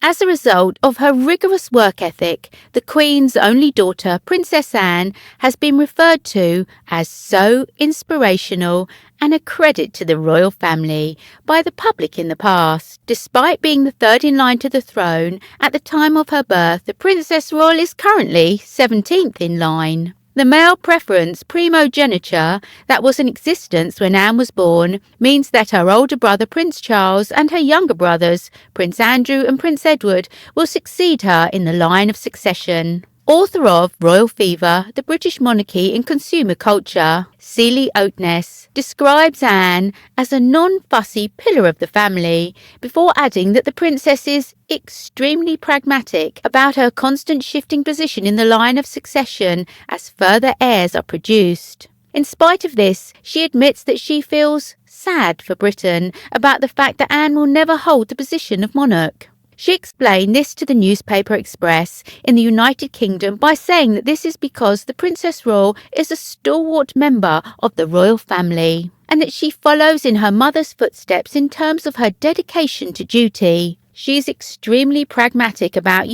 As a result of her rigorous work ethic, the Queen's only daughter, Princess Anne, has been referred to as so inspirational and a credit to the royal family by the public in the past. Despite being the third in line to the throne, at the time of her birth, the Princess Royal is currently 17th in line. The male preference primogeniture that was in existence when Anne was born means that her older brother Prince Charles and her younger brothers Prince Andrew and Prince Edward will succeed her in the line of succession. Author of Royal Fever, the British Monarchy and Consumer Culture, Seeley Oatness describes Anne as a non-fussy pillar of the family, before adding that the princess is extremely pragmatic about her constant shifting position in the line of succession as further heirs are produced. In spite of this, she admits that she feels sad for Britain about the fact that Anne will never hold the position of monarch. She explained this to the newspaper Express in the United Kingdom by saying that this is because the Princess Royal is a stalwart member of the royal family, and that she follows in her mother's footsteps in terms of her dedication to duty. She is extremely pragmatic about,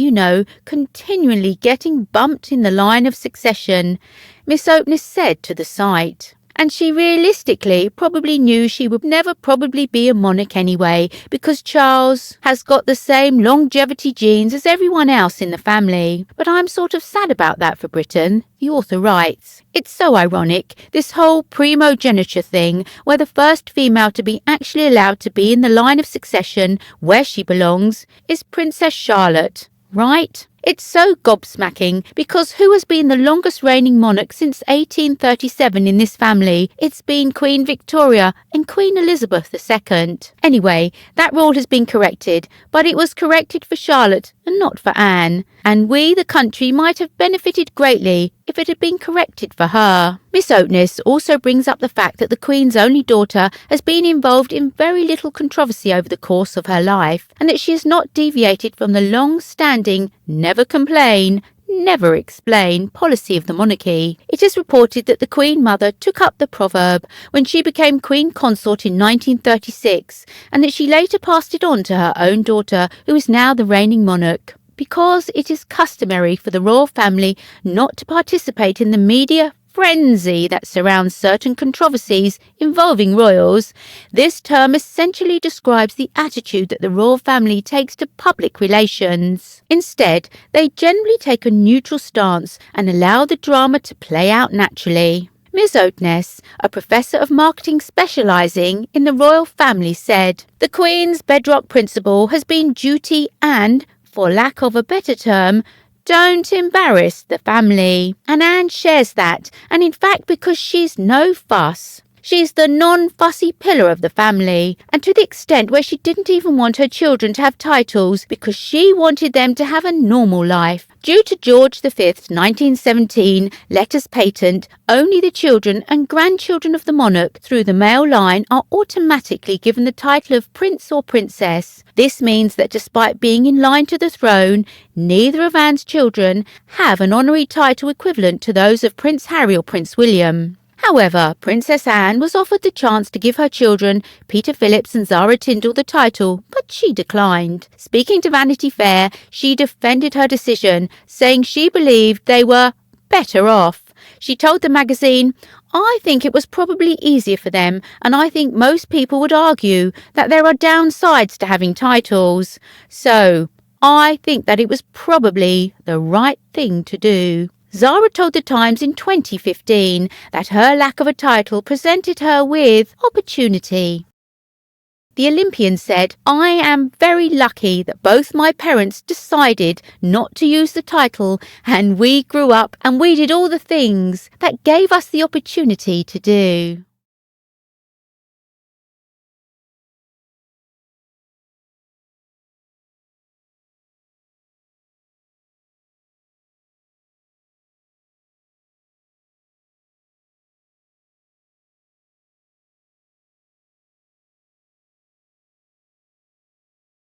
continually getting bumped in the line of succession, Miss Oatness said to the site. And she realistically probably knew she would never probably be a monarch anyway, because Charles has got the same longevity genes as everyone else in the family. But I'm sort of sad about that for Britain, the author writes. It's so ironic, this whole primogeniture thing, where the first female to be actually allowed to be in the line of succession where she belongs is Princess Charlotte, right? It's so gobsmacking, because who has been the longest reigning monarch since 1837 in this family? It's been Queen Victoria and Queen Elizabeth II. Anyway, that rule has been corrected, but it was corrected for Charlotte and not for Anne, and we, the country, might have benefited greatly if it had been corrected for her. Miss Oatness also brings up the fact that the Queen's only daughter has been involved in very little controversy over the course of her life, and that she has not deviated from the long-standing never complain, never explain policy of the monarchy. It is reported that the Queen Mother took up the proverb when she became Queen Consort in 1936, and that she later passed it on to her own daughter, who is now the reigning monarch. Because it is customary for the royal family not to participate in the media frenzy that surrounds certain controversies involving royals, this term essentially describes the attitude that the royal family takes to public relations. Instead, they generally take a neutral stance and allow the drama to play out naturally. Ms. Oatness, a professor of marketing specialising in the royal family, said, "The Queen's bedrock principle has been duty and, for lack of a better term, don't embarrass the family." And Anne shares that, and in fact because she's no fuss. She's the non-fussy pillar of the family, and to the extent where she didn't even want her children to have titles because she wanted them to have a normal life. Due to George V's 1917 letters patent, only the children and grandchildren of the monarch through the male line are automatically given the title of prince or princess. This means that despite being in line to the throne, neither of Anne's children have an honorary title equivalent to those of Prince Harry or Prince William. However, Princess Anne was offered the chance to give her children, Peter Phillips and Zara Tindall, the title, but she declined. Speaking to Vanity Fair, she defended her decision, saying she believed they were better off. She told the magazine, "I think it was probably easier for them, and I think most people would argue that there are downsides to having titles. So, I think that it was probably the right thing to do." Zara told The Times in 2015 that her lack of a title presented her with opportunity. The Olympian said, "I am very lucky that both my parents decided not to use the title, and we grew up and we did all the things that gave us the opportunity to do."